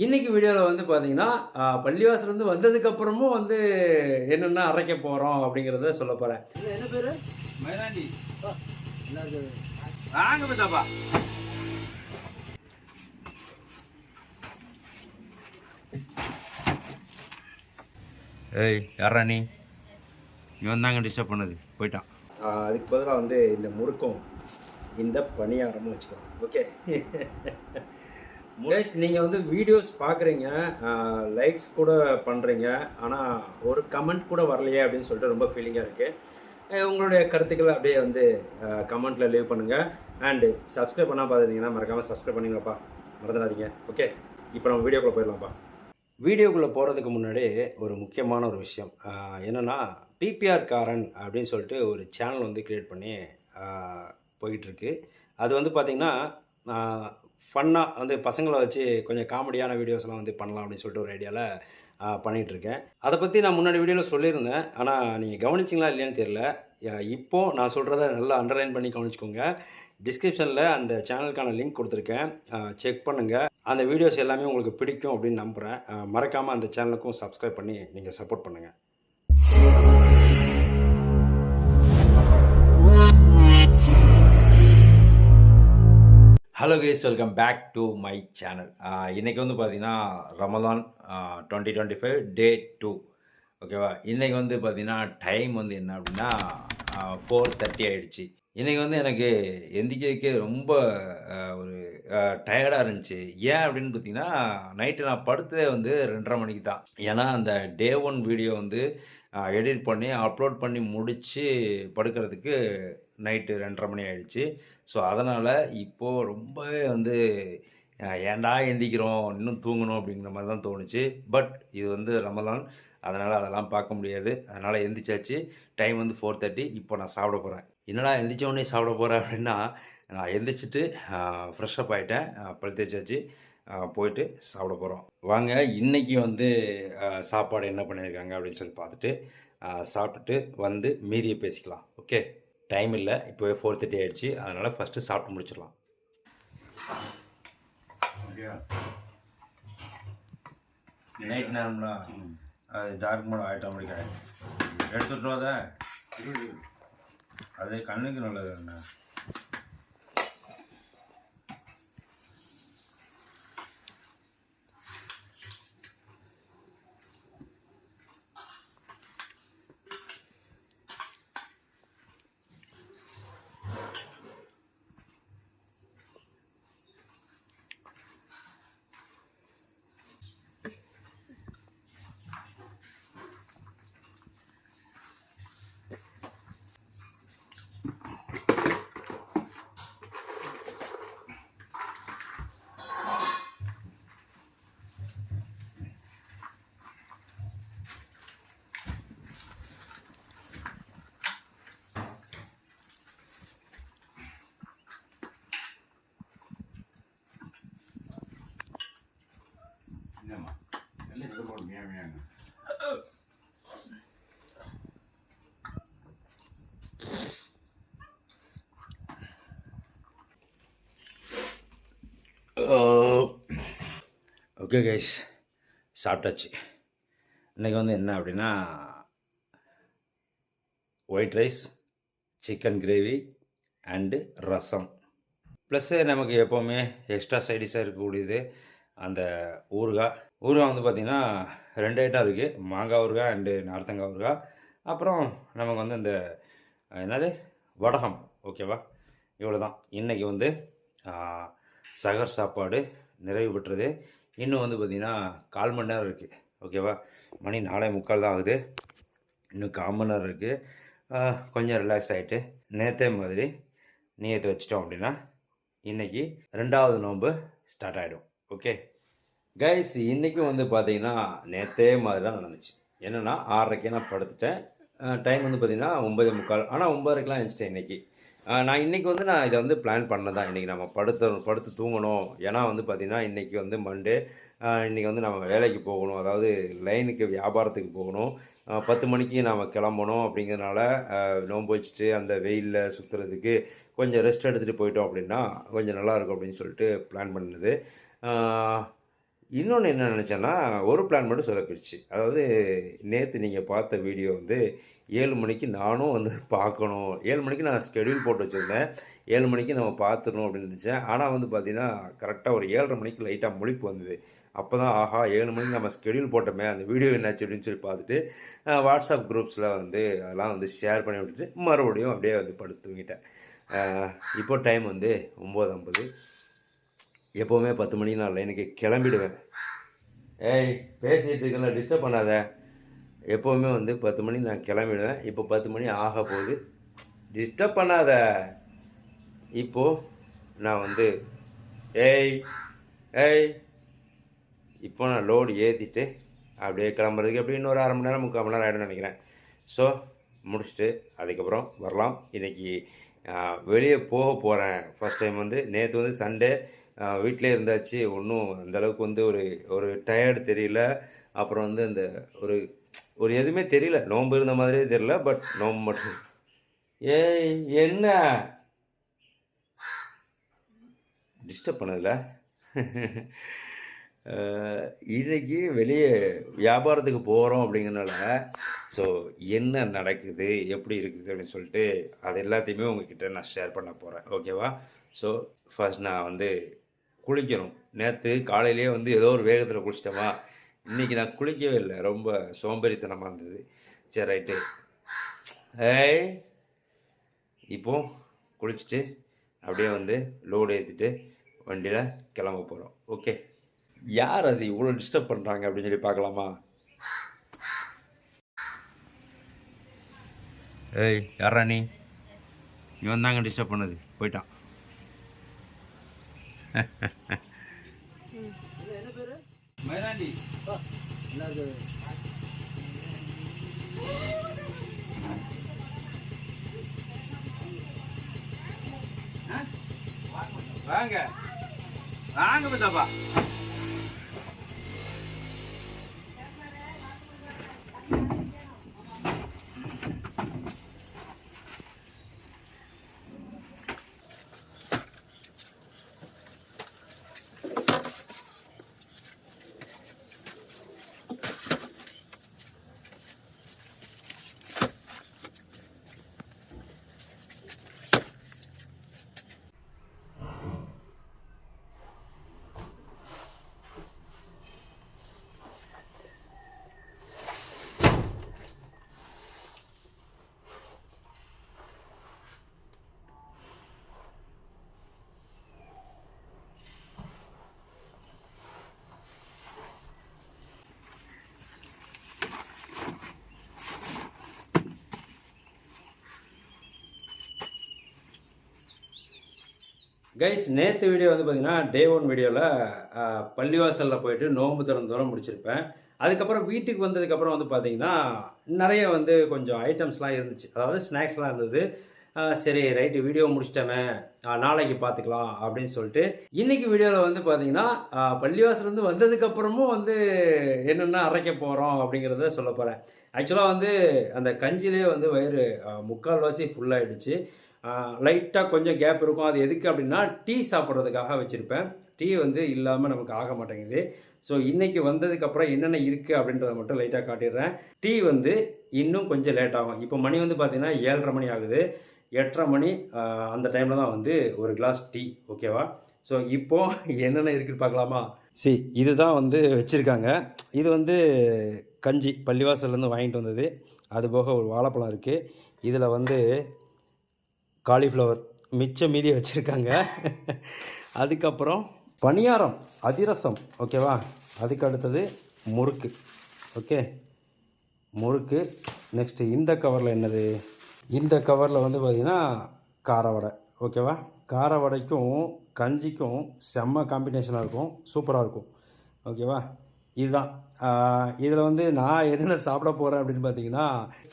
இன்னைக்கு வீடியோவில் வந்து பார்த்தீங்கன்னா பள்ளிவாசல் வந்து வந்ததுக்கப்புறமும் வந்து என்னென்ன அரைக்க போகிறோம் அப்படிங்கிறத சொல்ல போகிறேன். என்ன பேர்? மயிலாண்டி. என்ன இது? வாங்க பத்தாப்பா. ஏய் யாரா நீ? இவன் தாங்க டிஸ்டர்ப் பண்ணது, போயிட்டான். அதுக்கு பதிலாக வந்து இந்த முறுக்கும் இந்த பணியாரமும் வச்சுக்கோங்க. ஓகே கைஸ், நீங்கள் வந்து வீடியோஸ் பார்க்குறீங்க, லைக்ஸ் கூட பண்ணுறீங்க, ஆனால் ஒரு கமெண்ட் கூட வரலையே அப்படின்னு சொல்லிட்டு ரொம்ப ஃபீலிங்காக இருக்குது. உங்களுடைய கருத்துக்களை அப்படியே வந்து கமெண்ட்டில் லீவ் பண்ணுங்கள். அண்டு சப்ஸ்கிரைப் பண்ணால் பார்த்துருந்தீங்கன்னா மறக்காமல் சப்ஸ்கிரைப் பண்ணிங்கப்பா, மறந்துடாதீங்க. ஓகே, இப்போ நம்ம வீடியோக்குள்ளே போயிடலாம்ப்பா. வீடியோக்குள்ளே போகிறதுக்கு முன்னாடி ஒரு முக்கியமான ஒரு விஷயம் என்னென்னா, பிபிஆர் காரன் அப்படின்னு சொல்லிட்டு ஒரு சேனல் வந்து க்ரியேட் பண்ணி போயிட்டுருக்கு. அது வந்து பார்த்திங்கன்னா ஃபன்னாக வந்து பசங்களை வச்சு கொஞ்சம் காமெடியான வீடியோஸ்லாம் வந்து பண்ணலாம் அப்படின்னு சொல்லிட்டு ஒரு ஐடியாவில் பண்ணிகிட்ருக்கேன். அதை பற்றி நான் முன்னாடி வீடியோவில் சொல்லியிருந்தேன், ஆனால் நீங்கள் கவனிச்சிங்களா இல்லையான்னு தெரியல. இப்போது நான் சொல்கிறத நல்லா அண்டர்லைன் பண்ணி கவனிச்சிக்கோங்க. டிஸ்கிரிப்ஷனில் அந்த சேனலுக்கான லிங்க் கொடுத்துருக்கேன், செக் பண்ணுங்கள். அந்த வீடியோஸ் எல்லாமே உங்களுக்கு பிடிக்கும் அப்படின்னு நம்புகிறேன். மறக்காமல் அந்த சேனலுக்கும் சப்ஸ்கிரைப் பண்ணி நீங்கள் சப்போர்ட் பண்ணுங்கள். Hello guys, welcome back to my channel. இன்றைக்கி வந்து பார்த்திங்கன்னா ரமலான் 2025 டே 2. ஓகேவா? இன்றைக்கி வந்து பார்த்திங்கன்னா டைம் வந்து என்ன அப்படின்னா 4:30 ஆகிடுச்சு. இன்றைக்கி வந்து எனக்கு எந்திரிக்கிறதுக்கே ரொம்ப ஒரு டயர்டாக இருந்துச்சு. ஏன் அப்படின்னு பார்த்தீங்கன்னா, நைட்டு நான் படுத்ததே வந்து 2:30 மணிக்கு தான். ஏன்னா அந்த டே 1 வீடியோ வந்து எடிட் பண்ணி அப்லோட் பண்ணி முடித்து படுக்கிறதுக்கு நைட்டு 2:30 மணி ஆகிடுச்சு. ஸோ அதனால் இப்போது ரொம்பவே வந்து ஏன்டா எந்திக்கிறோம், இன்னும் தூங்கணும் அப்படிங்கிற மாதிரி தான் தோணுச்சு. பட் இது வந்து ரமலான், அதனால் அதெல்லாம் பார்க்க முடியாது. அதனால் எந்திரிச்சாச்சு. டைம் வந்து 4:30. இப்போ நான் சாப்பிட போகிறேன். என்னடா எந்திரிச்ச உடனே சாப்பிட போகிறேன் அப்படின்னா, நான் எந்திரிச்சிட்டு ஃப்ரெஷ்ஷப் ஆகிட்டேன், பல் தேய்ச்சாச்சு, போயிட்டு சாப்பிட போகிறோம். வாங்க இன்றைக்கி வந்து சாப்பாடு என்ன பண்ணியிருக்காங்க அப்படின்னு சொல்லி பார்த்துட்டு சாப்பிட்டுட்டு வந்து மீதியை பேசிக்கலாம். ஓகே, டைம் இல்லை, இப்போவே 4:30 ஆகிடுச்சு. அதனால் ஃபஸ்ட்டு சாப்பிட்டு முடிச்சிடலாம். நைட் நேரம்னா அது டார்க் மோட் ஆட்டோமேட்டிக் ஆகிடும். எடுத்துகிட்டு வாத, அது கண்ணுக்கு நல்லது. என்ன ஓகே கைஸ், சாப்பிட்டாச்சு. இன்றைக்கி வந்து என்ன அப்படின்னா, white rice, chicken gravy and rasam, plus நமக்கு எப்போவுமே எக்ஸ்ட்ரா சைடிஷாக இருக்கக்கூடியது அந்த ஊறுகாய். வந்து பார்த்திங்கன்னா 2 ஐட்டம் இருக்குது, மாங்காய் ஊறுகாய் அண்டு நார்த்தங்காய் ஊறுகாய். அப்புறம் நமக்கு வந்து இந்த என்னது வடகம். ஓகேவா? இவ்வளோ தான். இன்றைக்கி வந்து சகர் சாப்பாடு நிறைவு பெற்றது. இன்னும் வந்து பார்த்திங்கன்னா 1/4 மணி நேரம் இருக்குது. ஓகேவா? மணி 4:45 தான் ஆகுது. இன்னும் 1/4 மணி நேரம் இருக்குது. கொஞ்சம் ரிலாக்ஸ் ஆகிட்டு நேற்றே மாதிரி நீயத்தை வச்சிட்டோம் அப்படின்னா இன்றைக்கி 2வது நோன்பு ஸ்டார்ட் ஆகிடும். ஓகே கைஸ், இன்றைக்கும் வந்து பார்த்திங்கன்னா நேற்றே மாதிரி தான் நடந்துச்சு. என்னென்னா 6:30 நான் படுத்துட்டேன். டைம் வந்து பார்த்திங்கன்னா 9:45. ஆனால் 9:30க்கெலாம் எழுந்திரிச்சிட்டேன் இன்றைக்கி. நான் இன்றைக்கி வந்து நான் இதை வந்து பிளான் பண்ணதான். இன்றைக்கி நம்ம படுத்து தூங்கணும். ஏன்னா வந்து பார்த்திங்கன்னா இன்றைக்கி வந்து மண்டே. இன்றைக்கி வந்து நம்ம வேலைக்கு போகணும், அதாவது லைனுக்கு வியாபாரத்துக்கு போகணும். 10 மணிக்கு நாம் கிளம்பணும். அப்படிங்கிறதுனால நோன்பு வச்சுட்டு அந்த வெயிலில் சுற்றுறதுக்கு கொஞ்சம் ரெஸ்ட் எடுத்துகிட்டு போயிட்டோம் அப்படின்னா கொஞ்சம் நல்லாயிருக்கும் அப்படின்னு சொல்லிட்டு பிளான் பண்ணது. இன்னொன்று என்ன நினச்சேன்னா, ஒரு பிளான் மட்டும் சொதப்பிடுச்சு. அதாவது நேத்து நீங்க பார்த்த வீடியோ வந்து 7 மணிக்கு நானும் வந்து பார்க்கணும். 7 மணிக்கு நான் ஸ்கெட்யூல் போட்டு வச்சுருந்தேன். 7 மணிக்கு நம்ம பார்த்துரணும் அப்படின்னு நினச்சேன். ஆனா வந்து பார்த்தீங்கன்னா, கரெக்ட்டா ஒரு 7:30 மணிக்கு லைட்டா முழிப்பு வந்தது. அப்பதான் ஆஹா! 7 மணிக்கு நம்ம ஸ்கெட்யூல் போட்டோமே, அந்த வீடியோ என்னாச்சு அப்படின்னு சொல்லி பார்த்துட்டு, வாட்ஸ்அப் குரூப்ஸில வந்து அதெல்லாம் வந்து ஷேர் பண்ணி விட்டுட்டு, மறுபடியும் அப்படியே வந்து படுத்து தூங்கிட்டேன். அ இப்போ டைம் வந்து 9:50. எப்பவுமே 10 மணிக்கு நான் லைனுக்கு கிளம்பிடுவேன். ஏய் பேசிட்டு இருக்கல டிஸ்டர்ப் பண்ணாத. எப்பவுமே வந்து 10 மணிக்கு நான் கிளம்பிடுவேன். இப்போ 10 மணி ஆக போகுது. டிஸ்டர்ப் பண்ணாத. இப்போ நான் வந்து ஏய் ஏய் இப்போ நான் லோடு ஏற்றிட்டு அப்படியே கிளம்புறதுக்கு எப்படியும் இன்னொரு 1/2 மணி நேரம் 3/4 மணி நேரம் ஆகிடும்னு நினைக்கிறேன். ஸோ முடிச்சுட்டு அதுக்கப்புறம் வரலாம். இன்றைக்கி வெளியே போக போகிறேன். ஃபஸ்ட் டைம் வந்து நேற்று வந்து சண்டே வீட்டிலே இருந்தாச்சு. ஒன்றும் அந்தளவுக்கு வந்து ஒரு ஒரு டயர்டு தெரியல. அப்புறம் வந்து அந்த ஒரு ஒரு எதுவுமே தெரியல. நோன்பு இருந்த மாதிரியே தெரியல. பட் நோன்பு மட்டும். ஏய் என்ன டிஸ்டர்ப் பண்ணதில்ல. இன்றைக்கி வெளியே வியாபாரத்துக்கு போகிறோம் அப்படிங்கிறனால ஸோ என்ன நடக்குது எப்படி இருக்குது அப்படின்னு சொல்லிட்டு அது எல்லாத்தையுமே உங்ககிட்ட நான் ஷேர் பண்ண போகிறேன். ஓகேவா? ஸோ ஃபர்ஸ்ட் நான் வந்து குளிக்கணும். நேற்று காலையிலேயே வந்து ஏதோ ஒரு வேகத்தில் குளிச்சிட்டோமா, இன்றைக்கி நான் குளிக்கவே இல்லை. ரொம்ப சோம்பேறித்தனமாக இருந்தது. சரி ரைட்டு. ஏய் இப்போ குளிச்சுட்டு அப்படியே வந்து லோடு ஏற்றிட்டு வண்டியில் கிளம்ப போகிறோம். ஓகே, யார் அது இவ்வளோ டிஸ்டர்ப் பண்ணுறாங்க அப்படின்னு சொல்லி பார்க்கலாமா? ஏய் யாரா நீ? இவன் தாங்க டிஸ்டர்ப் பண்ணது, போயிட்டான். என்ன பேர்? மைனாண்டி. வாங்க வாங்க பத்தாப்பா. கைஸ், நேற்று வீடியோ வந்து பார்த்தீங்கன்னா டே 1 வீடியோவில் பள்ளிவாசலில் போயிட்டு நோன்பு திறந்தோறும் முடிச்சிருப்பேன். அதுக்கப்புறம் வீட்டுக்கு வந்ததுக்கப்புறம் வந்து பார்த்தீங்கன்னா நிறைய வந்து கொஞ்சம் ஐட்டம்ஸ்லாம் இருந்துச்சு. அதாவது ஸ்நாக்ஸ்லாம் இருந்தது. சரி ரைட்டு வீடியோ முடிச்சிட்டோமே, நாளைக்கு பார்த்துக்கலாம் அப்படின்னு சொல்லிட்டு இன்றைக்கி வீடியோவில் வந்து பார்த்தீங்கன்னா பள்ளிவாசலேருந்து வந்ததுக்கப்புறமும் வந்து என்னென்ன அரைக்க போகிறோம் அப்படிங்கிறத சொல்ல போகிறேன். ஆக்சுவலாக வந்து அந்த கஞ்சிலே வந்து வயிறு முக்கால்வாசி ஃபுல்லாகிடுச்சு. லைட்டாக கொஞ்சம் கேப் இருக்கும். அது எதுக்கு அப்படின்னா டீ சாப்பிட்றதுக்காக வச்சுருப்பேன். டீ வந்து இல்லாமல் நமக்கு ஆக மாட்டேங்குது. ஸோ இன்றைக்கி வந்ததுக்கப்புறம் என்னென்ன இருக்குது அப்படின்றத மட்டும் லைட்டாக காட்டிடுறேன். டீ வந்து இன்னும் கொஞ்சம் லேட் ஆகும். இப்போ மணி வந்து பார்த்திங்கன்னா 7:30 மணி ஆகுது. 8:30 மணி அந்த டைமில் தான் வந்து ஒரு கிளாஸ் டீ. ஓகேவா? ஸோ இப்போது என்னென்ன இருக்குன்னு பார்க்கலாமா? இதுதான் வந்து வச்சுருக்காங்க. இது வந்து கஞ்சி பள்ளிவாசல்லேருந்து வாங்கிட்டு வந்தது. அதுபோக ஒரு வாழைப்பழம் இருக்குது. இதில் வந்து காலிஃப்ளவர் மிச்சம் மீதி வச்சுருக்காங்க. அதுக்கப்புறம் பணியாரம், அதிரசம். ஓகேவா? அதுக்கு அடுத்தது முறுக்கு. ஓகே, முறுக்கு. நெக்ஸ்ட்டு இந்த கவரில் என்னது? இந்த கவரில் வந்து பார்த்திங்கன்னா கார வடை. ஓகேவா? கார வடைக்கும் கஞ்சிக்கும் செம்ம காம்பினேஷனாக இருக்கும், சூப்பராக இருக்கும். ஓகேவா? இதுதான். இதில் வந்து நான் என்னென்ன சாப்பிட போகிறேன் அப்படின்னு பார்த்தீங்கன்னா,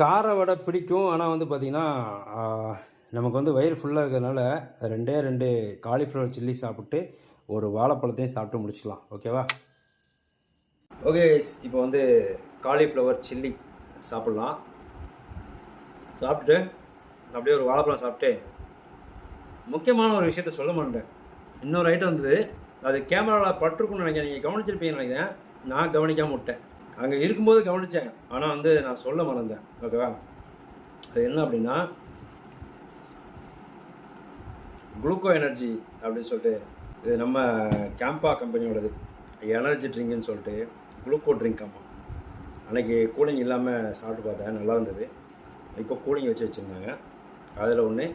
கார வடை பிடிக்கும். ஆனால் வந்து பார்த்திங்கன்னா நமக்கு வந்து வயிறு ஃபுல்லாக இருக்கிறதுனால 2 காலிஃப்ளவர் சில்லி சாப்பிட்டு ஒரு வாழைப்பழத்தையும் சாப்பிட்டு முடிச்சுக்கலாம். ஓகேவா? ஓகே, இப்போ வந்து காலிஃப்ளவர் சில்லி சாப்பிட்லாம். சாப்பிட்டுட்டு அப்படியே ஒரு வாழைப்பழம் சாப்பிட்டு முக்கியமான ஒரு விஷயத்த சொல்ல மாட்டேன். இன்னொரு ஐட்டம் வந்தது, அது கேமராவில் பட்டிருக்குன்னு நினைக்கிறேன், நீங்கள் கவனிச்சிருப்பீங்கன்னு நினைக்கிறேன். நான் கவனிக்காமல் விட்டேன். அங்கே இருக்கும்போது கவனித்தேன், ஆனால் வந்து நான் சொல்ல மறந்தேன். ஓகேவா? அது என்ன அப்படின்னா குளுக்கோ எனர்ஜி அப்படின்னு சொல்லிட்டு, இது நம்ம கேம்பா கம்பெனியோடது எனர்ஜி ட்ரிங்க்னு சொல்லிட்டு குளுக்கோ ட்ரிங்க். ஆமாம், அன்றைக்கி கூலிங் இல்லாமல் சாப்பிட்டு பார்த்தேன், நல்லா இருந்தது. இப்போ கூலிங் வச்சு வச்சுருந்தாங்க. அதில் ஒன்று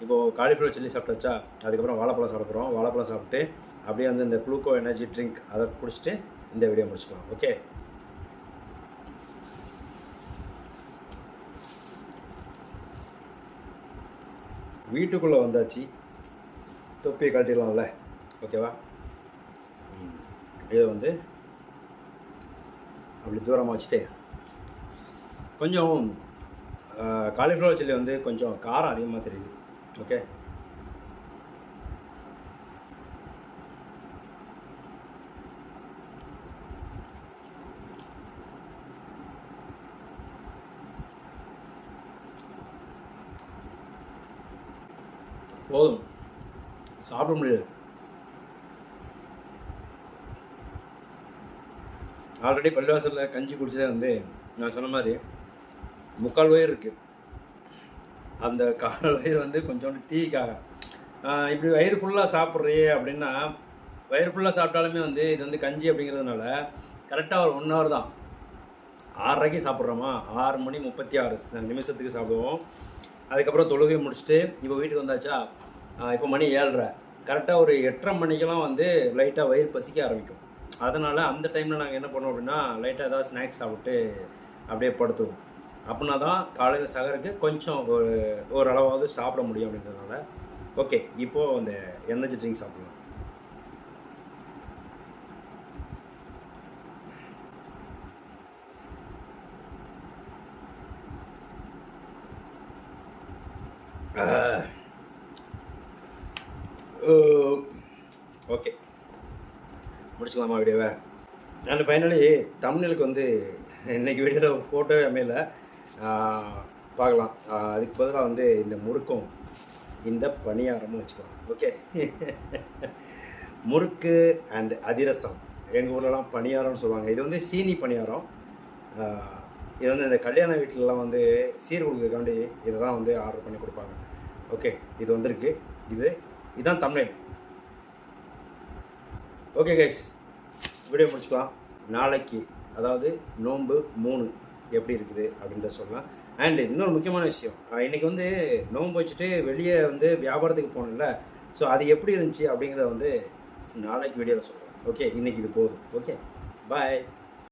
இப்போது காலிஃப்ளவர் சில்லி சாப்பிட்டாச்சா, அதுக்கப்புறம் வாழைப்பழம் சாப்பிட போகிறோம். வாழைப்பழம் சாப்பிட்டு அப்படியே வந்து இந்த குளுக்கோ எனர்ஜி ட்ரிங்க் அதை குடிச்சிட்டு இந்த வீடியோ முடிச்சுக்கலாம். ஓகே, வீட்டுக்குள்ளே வந்தாச்சு, தொப்பியை கழட்டிடலாம்ல. ஓகேவா? இதை வந்து அப்படி தூரமாக வச்சுட்டு, கொஞ்சம் காலிஃப்ளவர் சில்லி வந்து கொஞ்சம் காரம் அதிகமாக தெரியுது. ஓகே, போதும், சாப்பிட முடியாது. ஆல்ரெடி பள்ளிவாசலில் கஞ்சி குடிச்சதே வந்து நான் சொன்ன மாதிரி 3/4 வயிறு இருக்குது. அந்த 1/4 வயிறு வந்து கொஞ்சோண்டு டீக்காக. இப்படி வயிறு ஃபுல்லாக சாப்பிட்றே அப்படின்னா, வயிறு ஃபுல்லாக சாப்பிட்டாலுமே வந்து இது வந்து கஞ்சி அப்படிங்கிறதுனால கரெக்டாக ஒரு 1 ஹவர் தான். 6:30க்கு சாப்பிட்றோமா, 6 மணி 36 நிமிஷத்துக்கு சாப்பிடுவோம். அதுக்கப்புறம் தொழுகை முடிச்சுட்டு இப்போ வீட்டுக்கு வந்தாச்சா, இப்போ மணி 7:30, கரெக்டாக ஒரு 8:30 மணிக்கெல்லாம் வந்து லைட்டாக வயிறு பசிக்க ஆரம்பிக்கும். அதனால் அந்த டைமில் நாங்கள் என்ன பண்ணுவோம் அப்படின்னா, லைட்டாக ஏதாவது ஸ்நாக்ஸ் சாப்பிட்டு அப்படியே படுத்துவோம். அப்படின்னா தான் காலையில் சகருக்கு கொஞ்சம் ஒரு அளவாவது சாப்பிட முடியும் அப்படின்றதுனால. ஓகே, இப்போது அந்த எனர்ஜி ட்ரிங்க் சாப்பிட்லாம். ஓகே, முடிச்சுக்கலாமா வீடியோவை? அண்ட் ஃபைனலி தமிழுக்கு வந்து இன்றைக்கி வீடியோவில் ஃபோட்டோவே அமையல, பார்க்கலாம். அதுக்கு பதிலாக வந்து இந்த முறுக்கும் இந்த பணியாரமும் வச்சுக்கலாம். ஓகே, முறுக்கு அண்ட் அதிரசம், எங்கள் ஊர்லலாம் பணியாரம்னு சொல்லுவாங்க. இது வந்து சீனி பணியாரம். இது வந்து இந்த கல்யாண வீட்டிலலாம் வந்து சீர் கொடுக்குறதுக்காண்டி இதை தான் வந்து ஆர்டர் பண்ணி கொடுப்பாங்க. ஓகே, இது வந்திருக்கு. இதுதான் தமிழ். ஓகே கைஸ், வீடியோ முடிச்சுக்கலாம். நாளைக்கு அதாவது நோன்பு 3 எப்படி இருக்குது அப்படின்றத சொல்லலாம். அண்டு இன்னொரு முக்கியமான விஷயம், இன்றைக்கி வந்து நோன்பு வச்சுட்டு வெளியே வந்து வியாபாரத்துக்கு போகணும்ல, ஸோ அது எப்படி இருந்துச்சு அப்படிங்கிறத வந்து நாளைக்கு வீடியோவில் சொல்கிறேன். ஓகே, இன்றைக்கி இது போதும். ஓகே, பாய்.